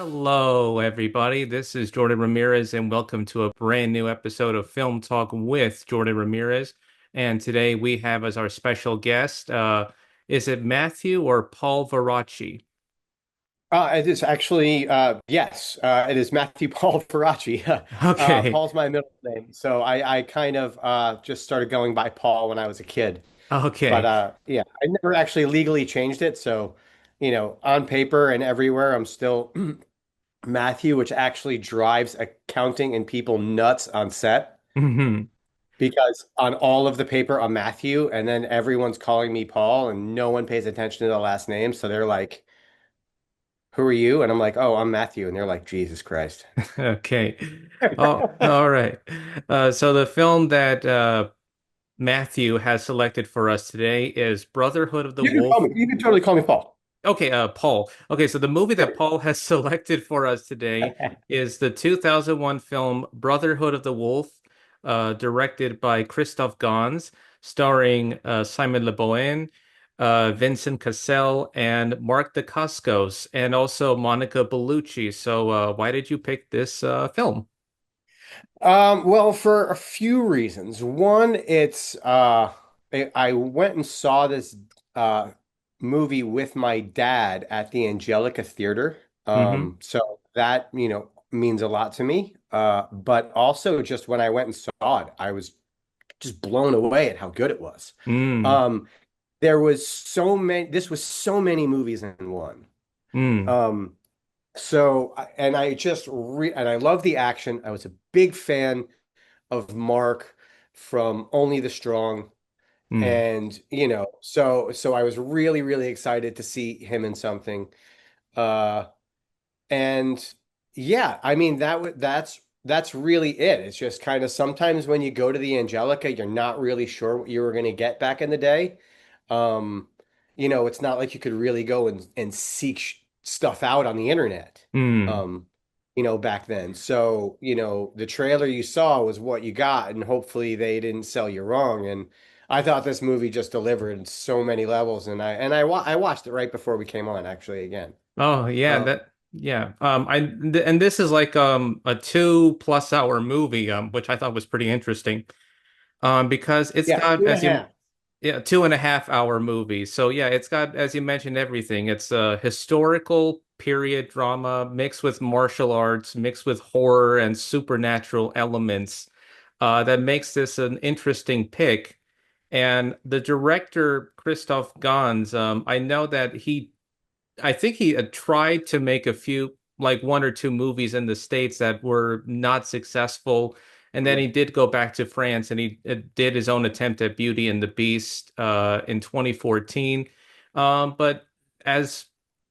Hello, everybody. This is Jordan Ramirez, and welcome to a brand new episode of Film Talk with Jordan Ramirez. And today we have as our special guest, is it Matthew or Paul Varacchi? It is actually, yes, it is Matthew Paul Varacchi. Okay, Paul's my middle name. So I kind of just started going by Paul when I was a kid. But okay. yeah, I never actually legally changed it. So, on paper and everywhere, I'm still Matthew, which actually drives accounting and people nuts on set Hmm. because on all of the paper, I'm Matthew, and then everyone's calling me Paul, and no one pays attention to the last name. So they're like, "Who are you?" And I'm like, "Oh, I'm Matthew." And they're like, "Jesus Christ." Okay. Oh, all right. So the film that Matthew has selected for us today is Brotherhood of the You can call Wolf. me. You can totally call me Paul. Okay, Paul. Okay, so the movie that Sure. Paul has selected for us today is the 2001 film Brotherhood of the Wolf, directed by Christophe Gans, starring Simon Le Boin, Vincent Cassel, and Mark Dacascos, and also Monica Bellucci. So, why did you pick this film? Well, for a few reasons. One, it's I went and saw this uh movie with my dad at the Angelica Theater. Mm-hmm. So that, means a lot to me. But also just when I went and saw it, I was just blown away at how good it was. Mm, Um, there was so many, this was so many movies in one. mm, Um, and I love the action. I was a big fan of Mark from Only the Strong. mm. And, so I was really, really excited to see him in something. Uh, and yeah, I mean, that's really it. It's just kind of sometimes when you go to the Angelica, you're not really sure what you were going to get back in the day. Um, it's not like you could really go and seek stuff out on the internet. Mm. Um, back then. So, the trailer you saw was what you got, and hopefully they didn't sell you wrong. And I thought this movie just delivered in so many levels, and I watched it right before we came on actually again. Oh yeah, Um, yeah. And this is like a 2+ hour movie, which I thought was pretty interesting. Because it's yeah, got two and a as you half. yeah, 2.5 hour movie. So yeah, it's got, as you mentioned, everything. It's a historical period drama mixed with martial arts, mixed with horror and supernatural elements, that makes this an interesting pick. And the director, Christophe Gans, I know that I think he had tried to make a few, like one or two movies in the States that were not successful. And then he did go back to France and he did his own attempt at Beauty and the Beast in 2014. But as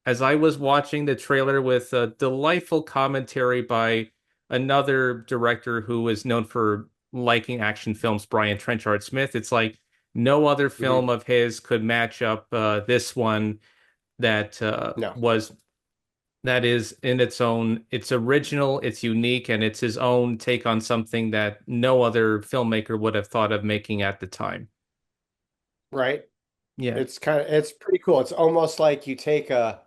as I was watching the trailer with a delightful commentary by another director who is known for liking action films, Brian Trenchard Smith, it's like no other Mhm. film of his could match up this one that No, that is in its own, it's original, it's unique, and it's his own take on something that no other filmmaker would have thought of making at the time. right? Yeah. It's pretty cool. It's almost like you take a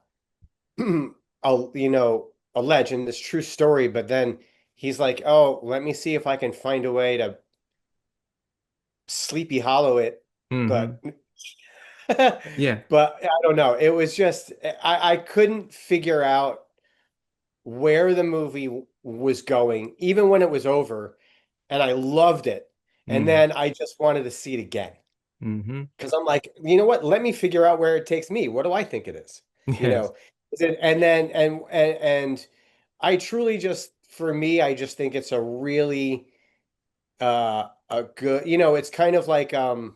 legend, this true story, but then he's like, "Oh, let me see if I can find a way to Sleepy Hollow it." Hmm. But but Yeah. I don't know. It was just I couldn't figure out where the movie was going, even when it was over, and I loved it. And Mm. then I just wanted to see it again. Hmm. Because I'm like, you know what? Let me figure out where it takes me. What do I think it is? You Yes. know, and then and I truly just for me, I just think it's a really a good, it's kind of like um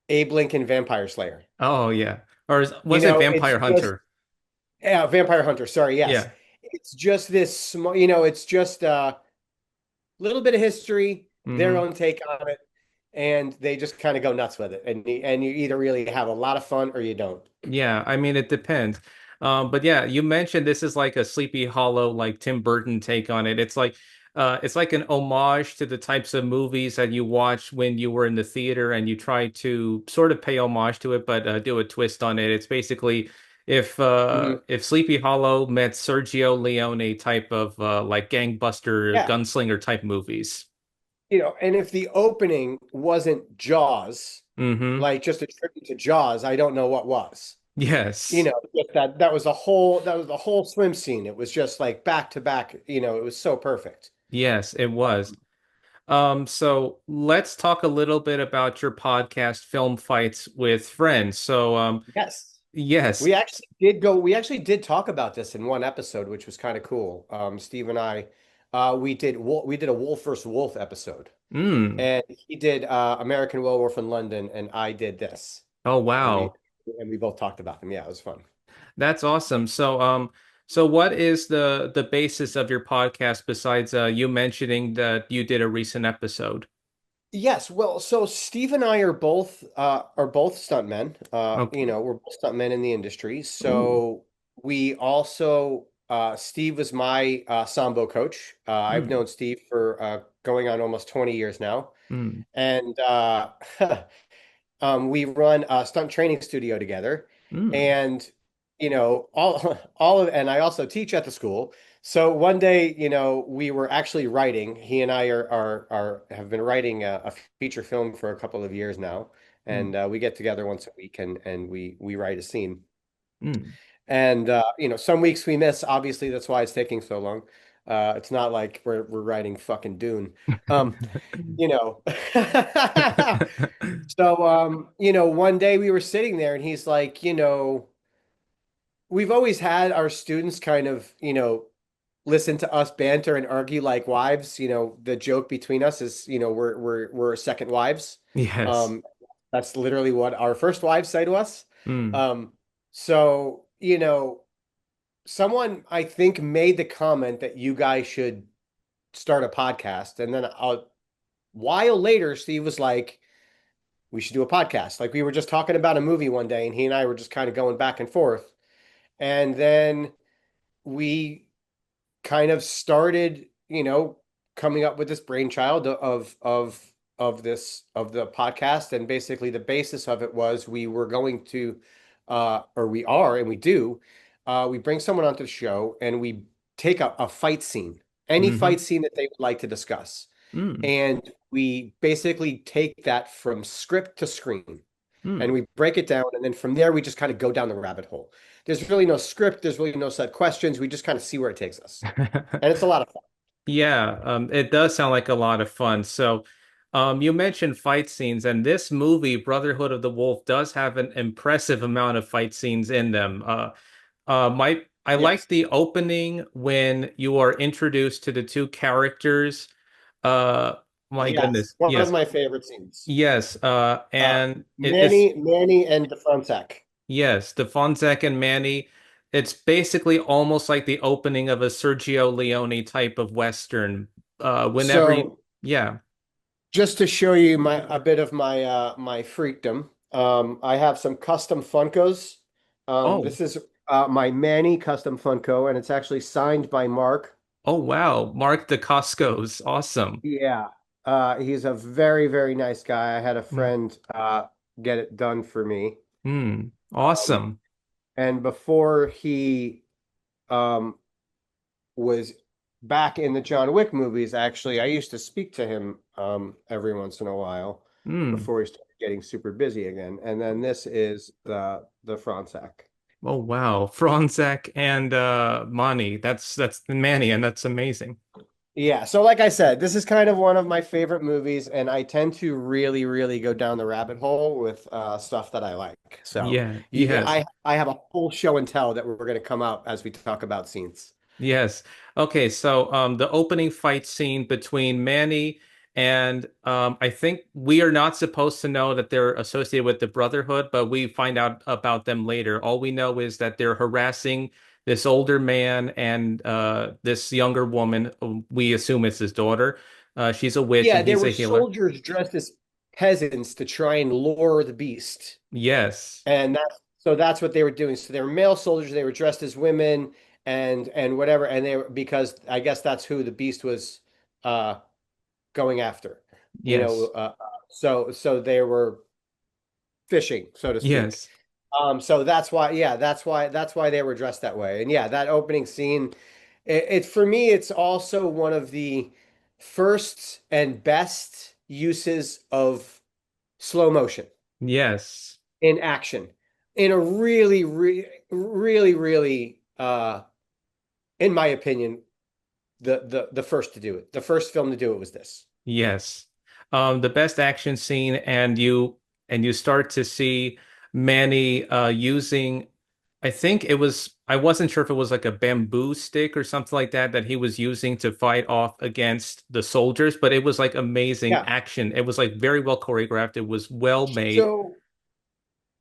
Abe Lincoln Vampire Slayer. Oh yeah. Or was it It's Vampire just Hunter? Vampire Hunter. Sorry, yes. Yeah. It's just this small, it's just a little bit of history, their Hmm. own take on it, and they just kind of go nuts with it. And you either really have a lot of fun or you don't. Yeah, I mean it depends. But yeah, you mentioned this is like a Sleepy Hollow, like Tim Burton take on it. It's like an homage to the types of movies that you watch when you were in the theater and you try to sort of pay homage to it, but do a twist on it. It's basically Mhm. If Sleepy Hollow met Sergio Leone type of like gangbuster Yeah. gunslinger type movies. And if the opening wasn't Jaws, Hmm. like just a tribute to Jaws, I don't know what was. Yes. Just that was the whole swim scene. It was just like back to back, it was so perfect. Yes, it was. So let's talk a little bit about your podcast, Film Fights with Friends. Yes. Yes. We actually did talk about this in one episode, which was kind of cool. Steve and I, we did a Wolf versus Wolf episode, Mm. and he did American Werewolf in London, and I did this, Oh, and we wow. and we both talked about them. Yeah, it was fun. That's awesome. So what is the basis of your podcast besides you mentioning that you did a recent episode? Yes, well, so Steve and I are both stuntmen. Okay. We're both stuntmen in the industry. Ooh. So we also Steve was my Sambo coach. I've Mm. known Steve for going on almost 20 years now. Mm. And we run a stunt training studio together, Mm. and all of and I also teach at the school. So one day, we were actually writing. He and I are have been writing a feature film for a couple of years now, Mm. and we get together once a week and we write a scene. Mm. And some weeks we miss. Obviously, that's why it's taking so long. It's not like we're writing fucking Dune. Um, you know. So, one day we were sitting there and he's like, we've always had our students kind of, listen to us banter and argue like wives. The joke between us is, we're second wives. Yes. Um, that's literally what our first wives say to us. Mm. Um, so, someone I think made the comment that you guys should start a podcast. And then a while later, Steve was like, we should do a podcast. Like we were just talking about a movie one day, and he and I were just kind of going back and forth. And then we kind of started, coming up with this brainchild of the podcast. And basically the basis of it was we were going to or we are and we do we bring someone onto the show and we take a fight scene, any Hmm. fight scene that they would like to discuss. Mm. And we basically take that from script to screen and Mm. we break it down. And then from there, we just kind of go down the rabbit hole. There's really no script. There's really no set questions. We just kind of see where it takes us. And it's a lot of fun. Yeah, it does sound like a lot of fun. You mentioned fight scenes, and this movie, Brotherhood of the Wolf, does have an impressive amount of fight scenes in them. I like Yes. the opening when you are introduced to the two characters. Uh, my Yes. goodness, One of yes, my favorite scenes. yes, and it's Manny and DeFronczak. yes, the Fonzek and Manny. It's basically almost like the opening of a Sergio Leone type of Western. Whenever you, So yeah. just to show you a bit of my freakdom, I have some custom Funkos. Oh, This is my Manny custom Funko, and it's actually signed by Mark. oh wow. Mark Dacascos. Awesome. Yeah. He's a very, very nice guy. I had a Mm, friend get it done for me. Um, awesome. and before he um, was back in the John Wick movies, actually, I used to speak to him every once in a while Mm. before he started getting super busy again. And then this is the Fronsac. Oh wow. Franzek and Manny. That's Manny, and that's amazing. Yeah, so like I said, this is kind of one of my favorite movies, and I tend to really, really go down the rabbit hole with stuff that I like. So Yeah, yes. I have a whole show and tell that we're going to come out as we talk about scenes. Yes. Okay, so the opening fight scene between Manny and I think we are not supposed to know that they're associated with the Brotherhood, but we find out about them later. All we know is that they're harassing this older man and this younger woman. We assume it's his daughter. She's a witch Yeah, and there he's a were healer. soldiers dressed as peasants to try and lure the beast. Yes. And that's what they were doing. So they were male soldiers, they were dressed as women and whatever, and they were because I guess that's who the beast was uh going after. You know, Yes. so they were fishing, so to speak. Yes. So that's why, yeah, that's why they were dressed that way. And yeah, that opening scene, it for me, it's also one of the first and best uses of slow motion Yes. in action in a really, in my opinion, the first to do it. The first film to do it was this. Yes. The best action scene, and you start to see Manny using, I think it was, I wasn't sure if it was like a bamboo stick or something like that that he was using to fight off against the soldiers, but it was like amazing Yeah. action. It was like very well choreographed. It was well made. So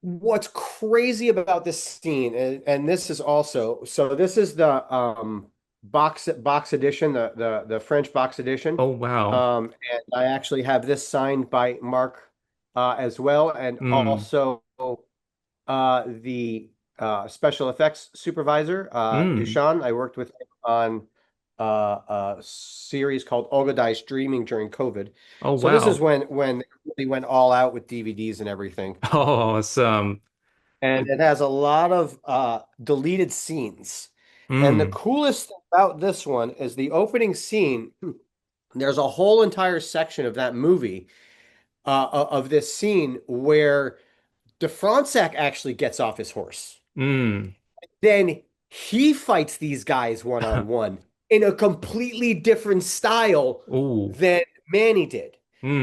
what's crazy about this scene, and this is also, so this is the box edition, the French box edition. Oh wow. And I actually have this signed by Mark as well, and Mm, also the special effects supervisor, mm. Bihan. I worked with him on a series called Olga Dice Dreaming during COVID. Oh So this is wow. when they really went all out with DVDs and everything. Awesome. And it has a lot of deleted scenes. And the Mm, coolest thing about this one is the opening scene. There's a whole entire section of that movie, of this scene where DeFransac actually gets off his horse. mm. Then he fights these guys one on one in a completely different style Ooh. than Manny did,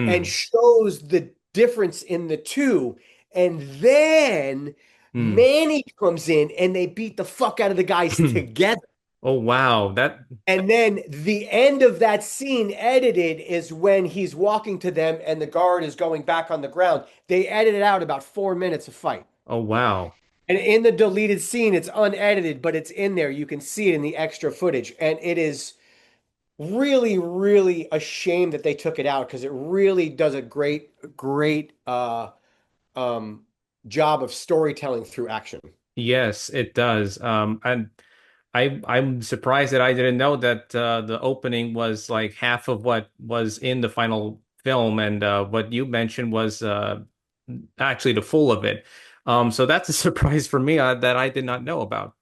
and Mm, shows the difference in the two. And then mm. Manny comes in and they beat the fuck out of the guys together. Oh wow. That And then the end of that scene edited is when he's walking to them and the guard is going back on the ground. They edited out about 4 minutes of fight. oh wow. And in the deleted scene, it's unedited, but it's in there. You can see it in the extra footage. And it is really a shame that they took it out because it really does a great um, job of storytelling through action. Yes, it does. And I'm surprised that I didn't know that the opening was like half of what was in the final film, and what you mentioned was actually the full of it. So that's a surprise for me that I did not know about.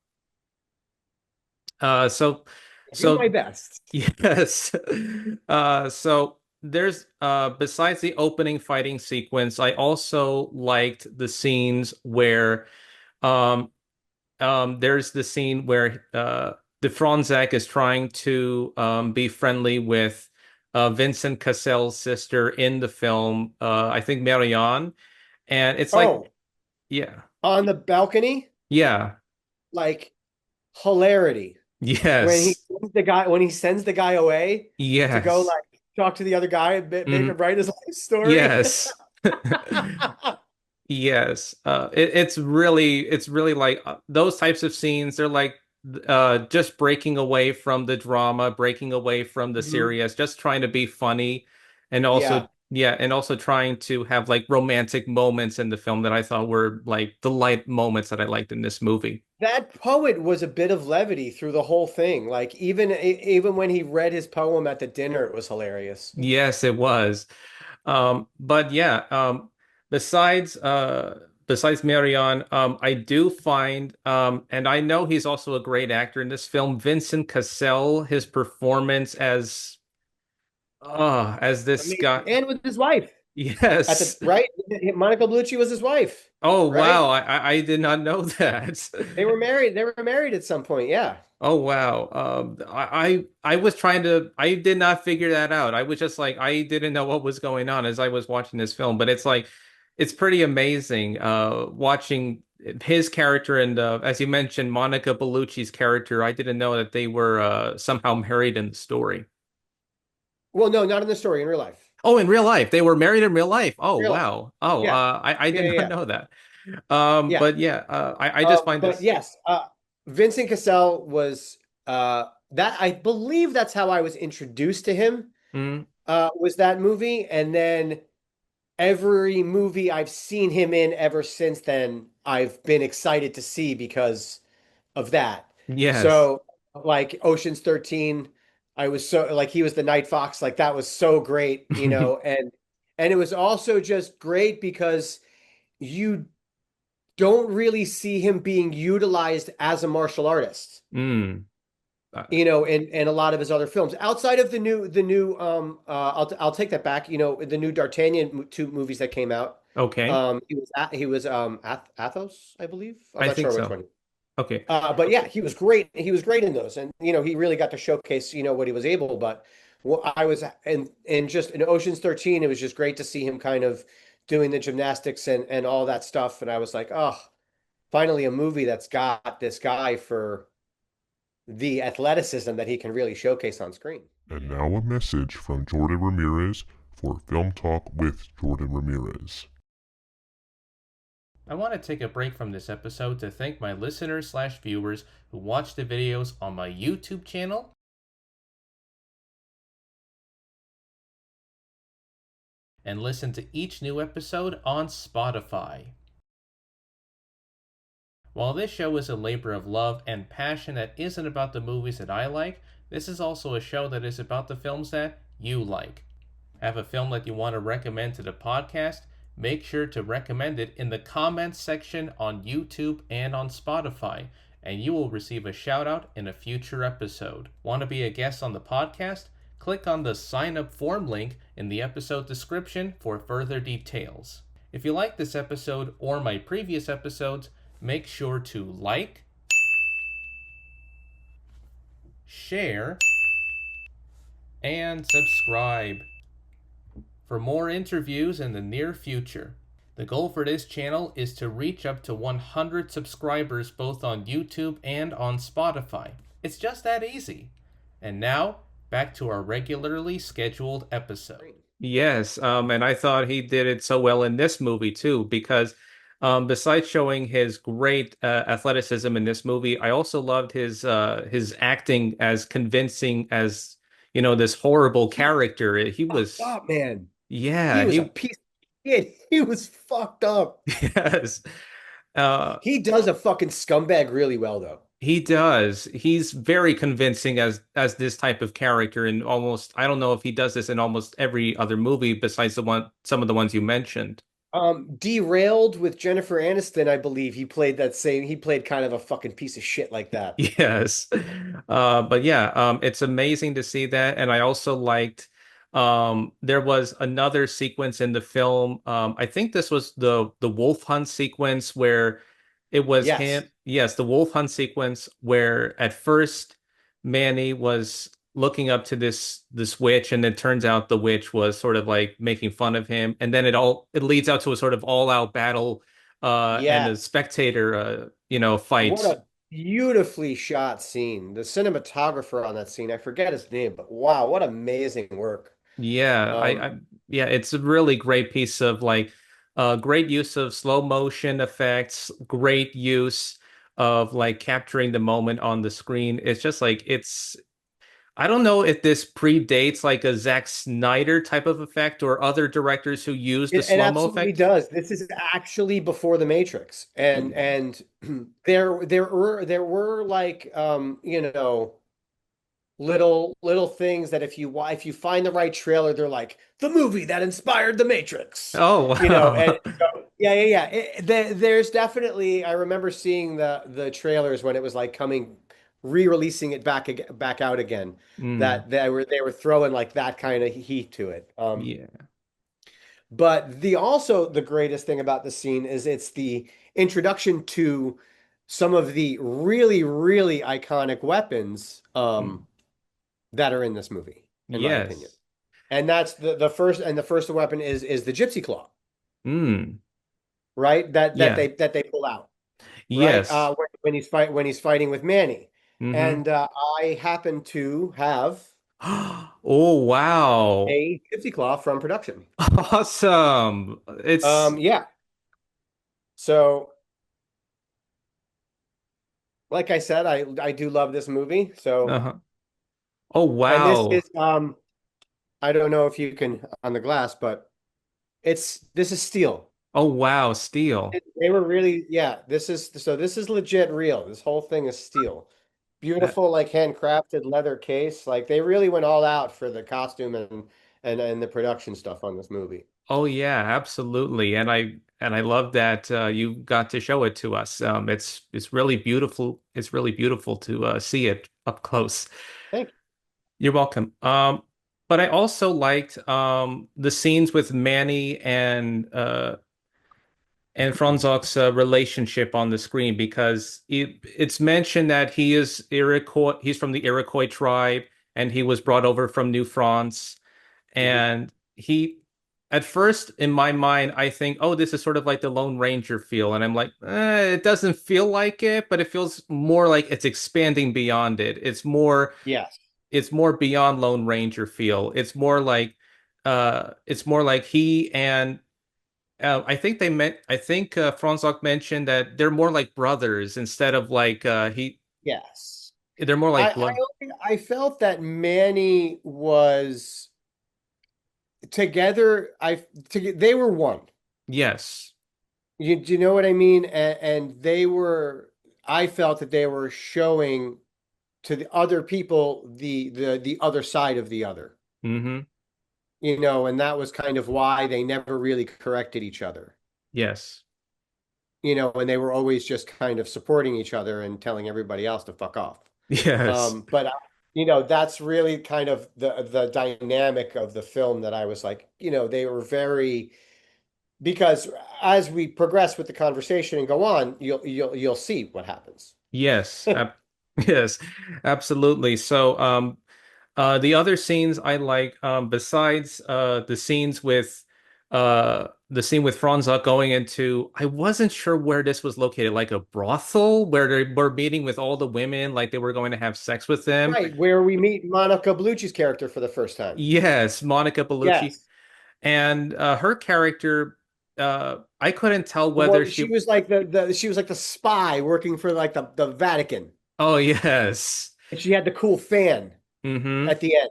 Uh, so I do my so best. yes. So there's besides the opening fighting sequence, I also liked the scenes where um there's the scene where the Fronzak is trying to be friendly with Vincent Cassel's sister in the film, I think Marianne, and it's like, Oh, yeah, on the balcony, yeah, like hilarity. yes, When he sends the guy away to go yes, like talk to the other guy and maybe mhm, write his life story. yes. Yes, it's really like those types of scenes. They're like just breaking away from the drama, breaking away from the Mhm. serious, just trying to be funny, and also Yeah. yeah, and also trying to have like romantic moments in the film that I thought were like the light moments that I liked in this movie. That poet was a bit of levity through the whole thing. Like even when he read his poem at the dinner, it was hilarious. Yes, it was. But yeah, besides Marion, I do find and I know he's also a great actor in this film, Vincent Cassel, his performance as this Amazing. guy. And with his wife at the Yes. right, Monica Bellucci was his wife, Oh right? wow, I did not know that. They were married. They were married at some point. Yeah. Oh wow. I was trying to I did not figure that out. I was just like I didn't know what was going on as I was watching this film, but it's like it's pretty amazing watching his character and as you mentioned Monica Bellucci's character. I didn't know that they were somehow married in the story. Well, no, not in the story, in real life. Oh, in real life. They were married in real life. Oh Real life. wow. Oh, Yeah. I Yeah. did Yeah. not Yeah. know that. Yeah. But yeah, I just find But this yes, Vincent Cassel was that I believe that's how I was introduced to him. mm, Was that movie, and then every movie I've seen him in ever since then, I've been excited to see because of that. yes. So, like Ocean's 13, I was so like he was the Night Fox, like that was so great, and it was also just great because you don't really see him being utilized as a martial artist, Mm. in a lot of his other films. Outside of the new I'll take that back. The new D'Artagnan two movies that came out. Okay. He was Athos, I believe. I'm I not think sure which so. one. Okay. But yeah, he was great. He was great in those, and he really got to showcase what he was able. But what I was and just in Ocean's 13, it was just great to see him kind of doing the gymnastics and all that stuff. And I was like, oh, finally a movie that's got this guy for the athleticism that he can really showcase on screen. And now a message from Jordan Ramirez for Film Talk with Jordan Ramirez. I want to take a break from this episode to thank my listeners/viewers who watch the videos on my YouTube channel and listen to each new episode on Spotify. While this show is a labor of love and passion that isn't about the movies that I like, this is also a show that is about the films that you like. Have a film that you want to recommend to the podcast? Make sure to recommend it in the comments section on YouTube and on Spotify, and you will receive a shout out in a future episode. Want to be a guest on the podcast? Click on the sign up form link in the episode description for further details. If you like this episode or my previous episodes, make sure to like, share, and subscribe for more interviews in the near future. The goal for this channel is to reach up to 100 subscribers both on YouTube and on Spotify. It's just that easy. And now, back to our regularly scheduled episode. Yes, and I thought he did it so well in this movie too, because besides showing his great athleticism in this movie, I also loved his acting as convincing as this horrible character. He Fucked was, up, man. He yeah, was a piece of shit. He was fucked up. yes, uh, He does a fucking scumbag really well, though. he does. He's very convincing as this type of character, and almost I don't know if he does this in almost every other movie besides some of the ones you mentioned. Derailed with Jennifer Aniston, I believe he played kind of a fucking piece of shit like that. Yes. But yeah, it's amazing to see that. And I also liked there was another sequence in the film. I think this was the wolf hunt sequence where it was him. Yes. Yes, the wolf hunt sequence where at first Manny was looking up to this witch, and it turns out the witch was sort of like making fun of him. And then it leads out to a sort of all-out battle and the Yeah. spectator What fights. a beautifully shot scene. The cinematographer on that scene, I forget his name, but wow, what amazing work. Yeah, Um, yeah, it's a really great piece of like great use of slow motion effects, great use of like capturing the moment on the screen. It's just like I don't know if this predates like a Zack Snyder type of effect or other directors who use the it slow-mo absolutely effect. does. This is actually before the Matrix. And there were like little things that if you find the right trailer, they're like the movie that inspired the Matrix, Oh, and wow. so, yeah. There's definitely, I remember seeing the trailers when it was like coming, re-releasing it back out again, Mm, that they were throwing like that kind of heat to it. yeah. But the greatest thing about the scene is it's the introduction to some of the really, really iconic weapons. Mm, That are in this movie, in my opinion. yes. And that's the first weapon is the Gypsy Claw, Mm, right? That that yeah. they that they pull out, right? Yes. When he's fighting with Manny. Mm-hmm. And I happen to have Oh, wow. a Gypsy Claw from production. Awesome. It's Yeah. So, like I said, I do love this movie. So, uh-huh. Oh, and this wow. is I don't know if you can on the glass, but this is steel. Oh, wow. Steel. They were really, yeah, this is legit real. This whole thing is steel. That, Beautiful, like handcrafted leather case. Like they really went all out for the costume and the production stuff on this movie. oh, yeah, absolutely. and I love that you got to show it to us. It's really beautiful. It's really beautiful to see it up close. Thank you. You're welcome. But I also liked the scenes with Manny and Franzok's relationship on the screen because it's mentioned that he is Iroquois. He's from the Iroquois tribe, and he was brought over from New France. Mhm. And he, at first, in my mind, I think, oh, this is sort of like the Lone Ranger feel, and I'm like, it doesn't feel like it, but it feels more like it's expanding beyond it. Yes. It's more beyond Lone Ranger feel. It's more like he and I think Franzok mentioned that they're more like brothers instead of like Yes. they're more like blood. I felt that Manny was together. They were one. Yes. Do you know what I mean? And they were. I felt that they were showing to the other people the other side of the other. Hmm. And that was kind of why they never really corrected each other. Yes. And they were always just kind of supporting each other and telling everybody else to fuck off. Yes. But that's really kind of the dynamic of the film that I was like, they were very because as we progress with the conversation and go on, you'll see what happens. Yes. Yes. Absolutely. So the other scenes I like, besides the scene with Franza going into, I wasn't sure where this was located, like a brothel where they were meeting with all the women, like they were going to have sex with them. Right, where we meet Monica Bellucci's character for the first time. Yes, Monica Bellucci. Yes. And her character, I couldn't tell The whether one she, she was like she was like the spy working for like the Vatican. oh, yes. And she had the cool fan Mm-hmm. at the end.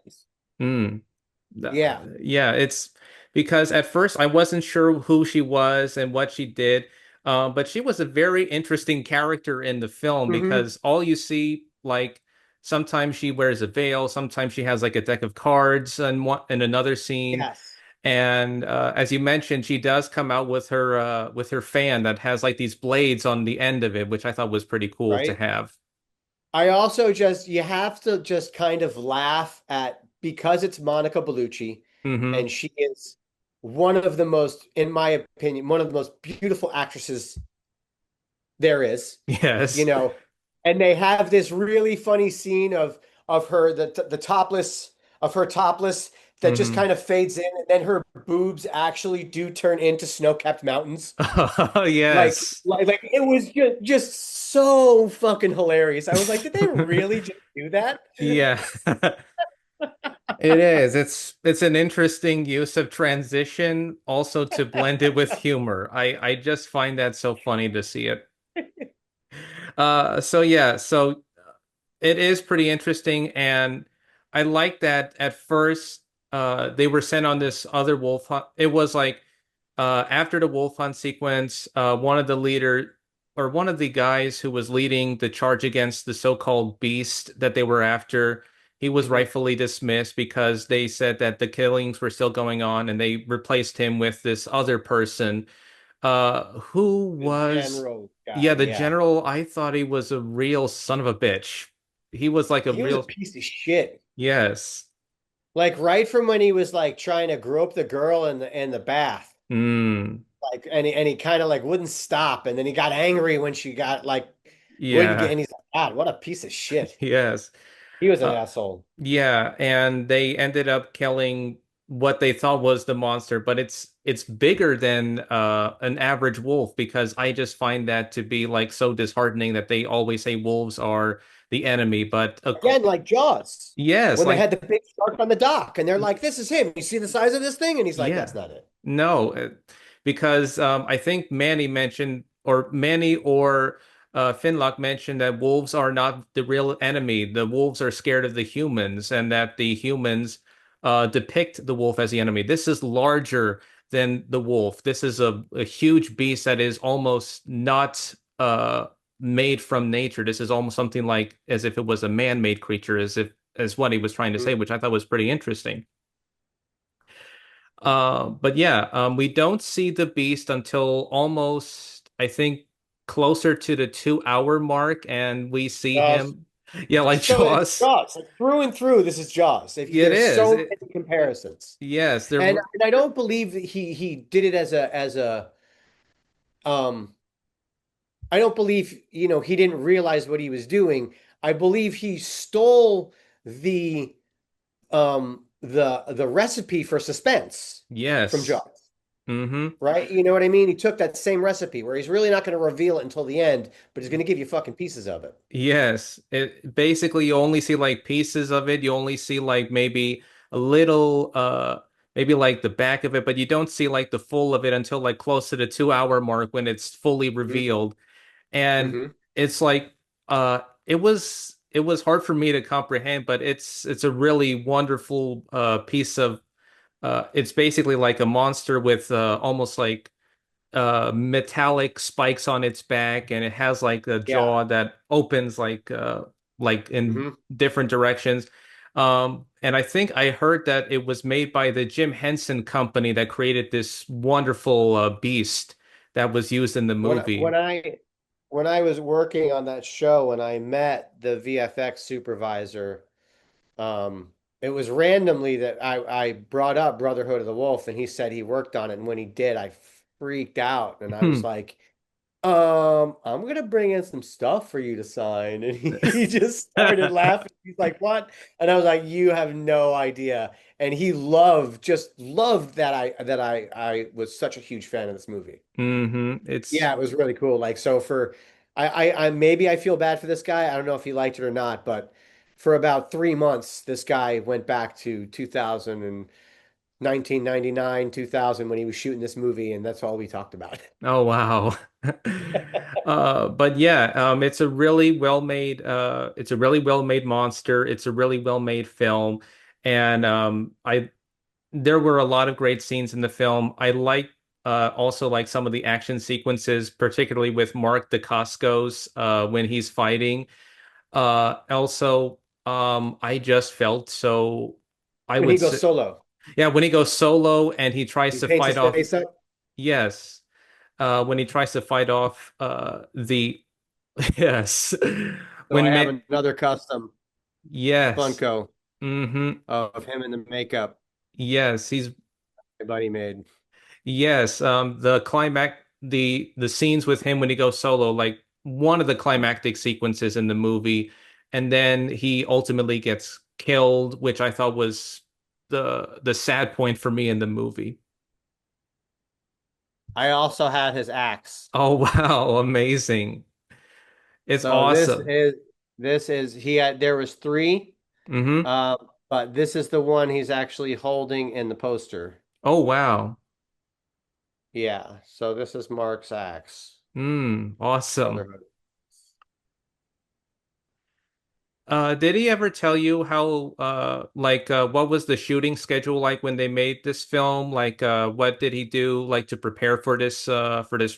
Mm. Yeah. Yeah, it's because at first I wasn't sure who she was and what she did, but she was a very interesting character in the film Hmm. because all you see, like, sometimes she wears a veil, sometimes she has like a deck of cards in another scene, Yes. and as you mentioned, she does come out with her fan that has like these blades on the end of it, which I thought was pretty cool to Right. have. I also you have to just kind of laugh at because it's Monica Bellucci Hmm. and she is one of the most, in my opinion, one of the most beautiful actresses there is, you Yes. know, and they have this really funny scene of her the topless of her topless that just Hmm. kind of fades in and then her boobs actually do turn into snow-capped mountains. Oh, yes. Like it was just so fucking hilarious. I was like, did they really just do that? Yeah. It is. It's an interesting use of transition also to blend it with humor. I just find that so funny to see it. So yeah, so it is pretty interesting and I like that at first they were sent on this other wolf hunt. It was like after the wolf hunt sequence, one of the leader or one of the guys who was leading the charge against the so-called beast that they were after, he was Mhm. rightfully dismissed because they said that the killings were still going on, and they replaced him with this other person, who The was, general guy, yeah, the yeah. general. I thought he was a real son of a bitch. He was like a He was a real, piece of shit. yes. Like right from when he was like trying to grope the girl in the bath. Mm, Like and he kind of like wouldn't stop and then he got angry when she got like wouldn't get yeah, and he's like, God, what a piece of shit. yes. He was an Uh, asshole. Yeah, and they ended up killing what they thought was the monster, but it's bigger than an average wolf because I just find that to be like so disheartening that they always say wolves are the enemy, but Again, like Jaws, yes, when they like had the big shark on the dock, and they're like, "This is him. You see the size of this thing?" And he's like, yeah. "That's not it." No, because I think Manny or Finlock mentioned that wolves are not the real enemy. The wolves are scared of the humans, and that the humans depict the wolf as the enemy. This is larger than the wolf. This is a huge beast that is almost not made from nature. This is almost something like as if it was a man-made creature, as what he was trying to say, Mhm. which I thought was pretty interesting. But yeah, we don't see the Beast until almost, I think, closer to the 2 hour mark, and we see Jaws. him. Yeah, like So it's Jaws. Jaws. Like through and through, this is Jaws. It There's is. so many comparisons. Yes, there And I don't believe that he did it as a um I don't believe, he didn't realize what he was doing. I believe he stole the recipe for suspense from yes. Jaws, Mm-hmm. right? You know what I mean? He took that same recipe where he's really not going to reveal it until the end, but he's going to give you fucking pieces of it. Yes. It basically you only see like pieces of it. You only see like maybe a little maybe like the back of it, but you don't see like the full of it until like close to the 2 hour mark when it's fully Hmm. revealed. And Hmm. it's like it was hard for me to comprehend, but it's a really wonderful piece of it's basically like a monster with almost like metallic spikes on its back, and it has like a Yeah. jaw that opens like in Hmm. different directions. And I think I heard that it was made by the Jim Henson company that created this wonderful beast that was used in the When movie. when I when I was working on that show and I met the VFX supervisor, it was randomly that I brought up Brotherhood of the Wolf, and he said he worked on it. And when he did, I freaked out, and I was like, I'm gonna bring in some stuff for you to sign. And he just started laughing. He's like, what? And I was like, you have no idea. And he just loved that I was such a huge fan of this movie. It's Yeah, it was really cool. Like, so for I maybe I feel bad for this guy. I don't know if he liked it or not, but for about 3 months, this guy went back to 2000 and 1999, 2000 when he was shooting this movie, and that's all we talked about. Oh wow. But yeah, it's a really well made monster. It's a really well made film. And I there were a lot of great scenes in the film. I like also like some of the action sequences, particularly with Mark Dacascos when he's fighting. Also, I just felt so I When would he goes say solo, yeah, when he goes solo and he tries he to paints fight his off, face up. yes, when he tries to fight off the yes, So I when have Ma another custom yes, Funko mm-hmm, of him in the makeup yes, he's my buddy made. yes, the scenes with him when he goes solo, like one of the climactic sequences in the movie, and then he ultimately gets killed, which I thought was the sad point for me in the movie. I also have his axe. Oh wow, amazing. It's So awesome. this is he had there was three. Mm-hmm. Uh, but this is the one he's actually holding in the poster. Oh wow. Yeah, so this is Mark's axe. Awesome. Brotherhood. Did he ever tell you how what was the shooting schedule like when they made this film? Like what did he do like to prepare for this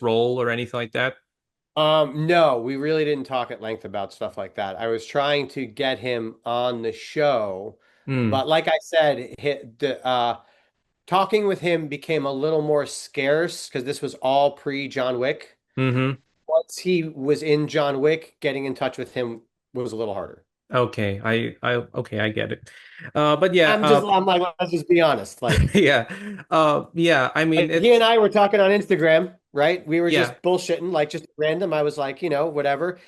role or anything like that? No, we really didn't talk at length about stuff like that. I was trying to get him on the show, Hmm. but like I said, talking with him became a little more scarce because this was all pre John Wick. Mm-hmm. Once he was in John Wick, getting in touch with him was a little harder. Okay. I get it. But yeah, I'm like, let's just be honest. Like, yeah. Yeah, I mean like he and it's I were talking on Instagram, right? We were yeah. just bullshitting, like just random. I was like, whatever.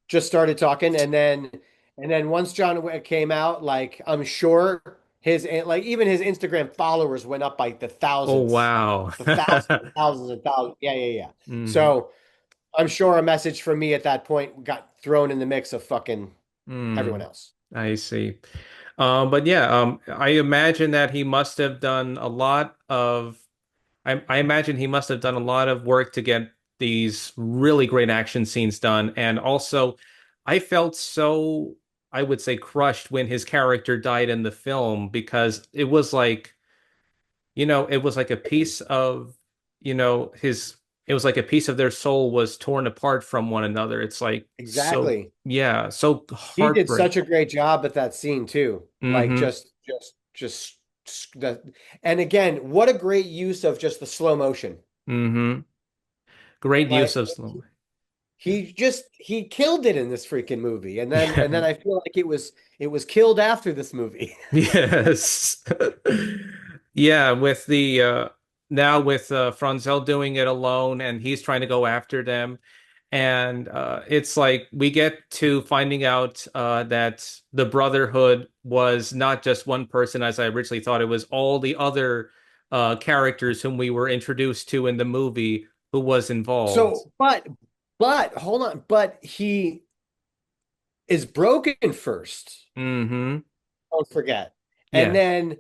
Just started talking, and then once John Wick came out, like I'm sure like even his Instagram followers went up by Oh wow. the thousands, and thousands and thousands. Yeah, yeah, yeah. hmm So I'm sure a message from me at that point got thrown in the mix of fucking everyone Mm, else. I see. But yeah, I imagine that he must have done a lot of I imagine he must have done a lot of work to get these really great action scenes done. And also, I felt so, I would say, crushed when his character died in the film because it was like, it was like a piece of, it was like a piece of their soul was torn apart from one another. It's like so, Exactly. yeah, so He did such heartbreak. a great job at that scene too. Like Hmm just the and again, what a great use of just the slow motion. Mm-hmm. Great use Like of slow. he killed it in this freaking movie. And then Yeah. I feel like it was killed after this movie. Yes. Yeah, with the now with Franzel doing it alone and he's trying to go after them. And it's like we get to finding out that the Brotherhood was not just one person as I originally thought. It was all the other characters whom we were introduced to in the movie who was involved. So, but hold on, but he is broken first. Mm-hmm. Don't forget. And Yes. then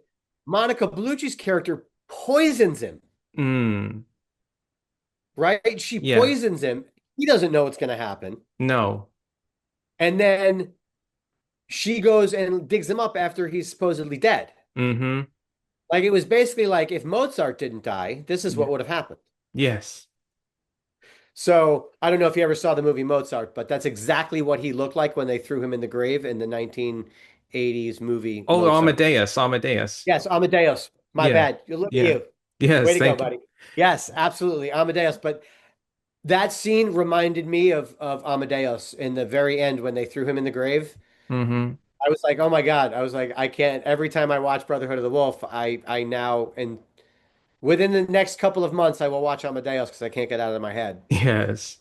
Monica Bellucci's character poisons him, Mm. right? She Yes. poisons him. He doesn't know what's going to happen. No. And then she goes and digs him up after he's supposedly dead. Mm-hmm. Like it was basically like if Mozart didn't die, this is Yeah. what would have happened. Yes. So I don't know if you ever saw the movie Mozart, but that's exactly what he looked like when they threw him in the grave in the 1980s movie Oh, Mozart. Amadeus, Amadeus. Yes, Amadeus. My Yeah. bad. Look at Yeah. you. Way Yes, to go, thank you. buddy. Yes, absolutely. Amadeus. But that scene reminded me of Amadeus in the very end when they threw him in the grave. Mm-hmm. I was like, oh my God. I was like, I can't. Every time I watch Brotherhood of the Wolf, I now, and within the next couple of months, I will watch Amadeus because I can't get out of my head. Yes.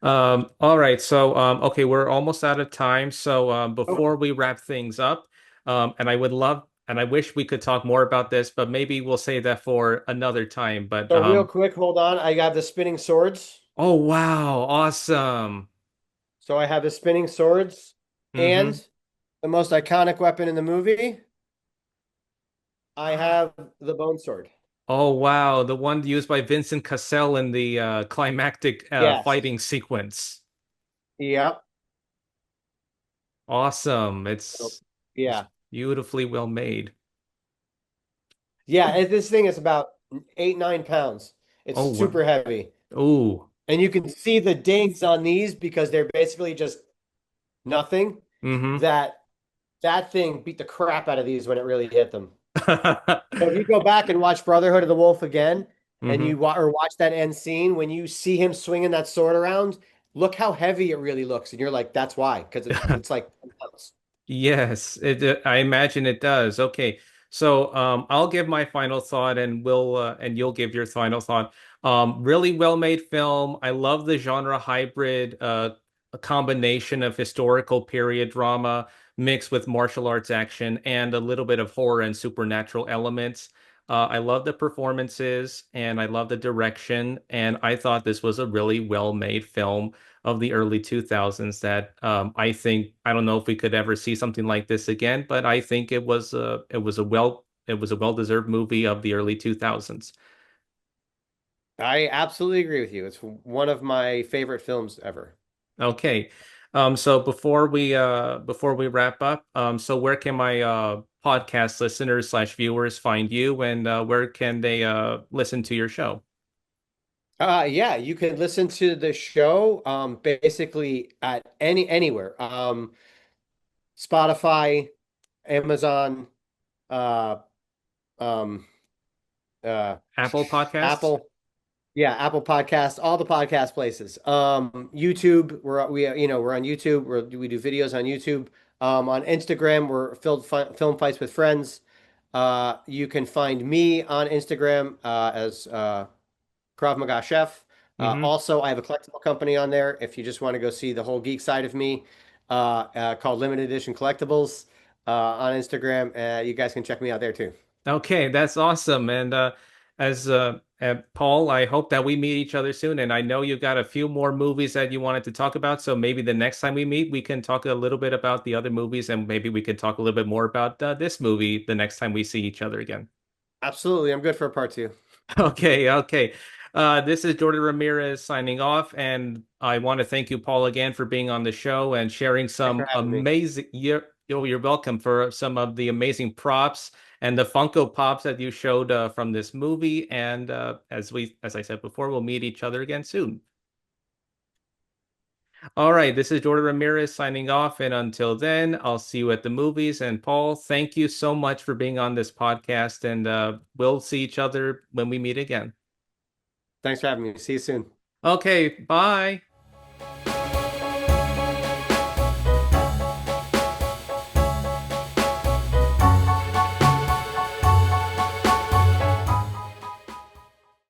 All right. So, okay, we're almost out of time. So, Oh, before we wrap things up, and I would love, and I wish we could talk more about this, but maybe we'll save that for another time. But, so real quick, hold on. I got the spinning swords. oh, wow. Awesome. So I have the spinning swords and Mm-hmm. the most iconic weapon in the movie. I have the bone sword. Oh, wow. The one used by Vincent Cassel in the climactic Yes. fighting sequence. Yep. Awesome. So, It's yeah. beautifully well made. Yeah. This thing is about 8, 9 pounds. It's Oh, wow. super heavy. Ooh. And you can see the dings on these because they're basically just nothing. Mm-hmm. That that thing beat the crap out of these when it really hit them. So if you go back and watch Brotherhood of the Wolf again, and Mm-hmm. or watch that end scene when you see him swinging that sword around, look how heavy it really looks, and you're like, that's why, because it's like 10 pounds. Yes, I imagine it does. Okay. So I'll give my final thought and we'll and you'll give your final thought. Really well made film. I love the genre hybrid, a combination of historical period drama mixed with martial arts action and a little bit of horror and supernatural elements. I love the performances and I love the direction, and I thought this was a really well made film of the early 2000s that I think I don't know if we could ever see something like this again, but I think it was a well-deserved movie of the early 2000s. I absolutely agree with you. It's one of my favorite films ever. Okay. So before we wrap up, so where can my podcast listeners slash viewers find you and where can they listen to your show? Yeah, you can listen to the show basically at anywhere. Spotify, Amazon, uh um uh Apple Podcasts? Apple. Yeah, Apple Podcasts, all the podcast places. YouTube, we're on YouTube. We do videos on YouTube. On Instagram, we're film fights with friends. You can find me on Instagram as Krav Maga Chef. Mm-hmm. Also, I have a collectible company on there. If you just want to go see the whole geek side of me, called Limited Edition Collectibles on Instagram. You guys can check me out there too. Okay, that's awesome. And as Paul, I hope that we meet each other soon. And I know you've got a few more movies that you wanted to talk about. So maybe the next time we meet, we can talk a little bit about the other movies, and maybe we could talk a little bit more about this movie the next time we see each other again. Absolutely, I'm good for a part two. Okay, okay. This is Jordan Ramirez signing off, and I want to thank you, Paul, again for being on the show and sharing Thanks for some having me. amazing. You're welcome for some of the amazing props and the Funko Pops that you showed from this movie. And as I said before, we'll meet each other again soon. All right, this is Jordan Ramirez signing off. And until then, I'll see you at the movies. And Paul, thank you so much for being on this podcast. And we'll see each other when we meet again. Thanks for having me. See you soon. Okay, bye.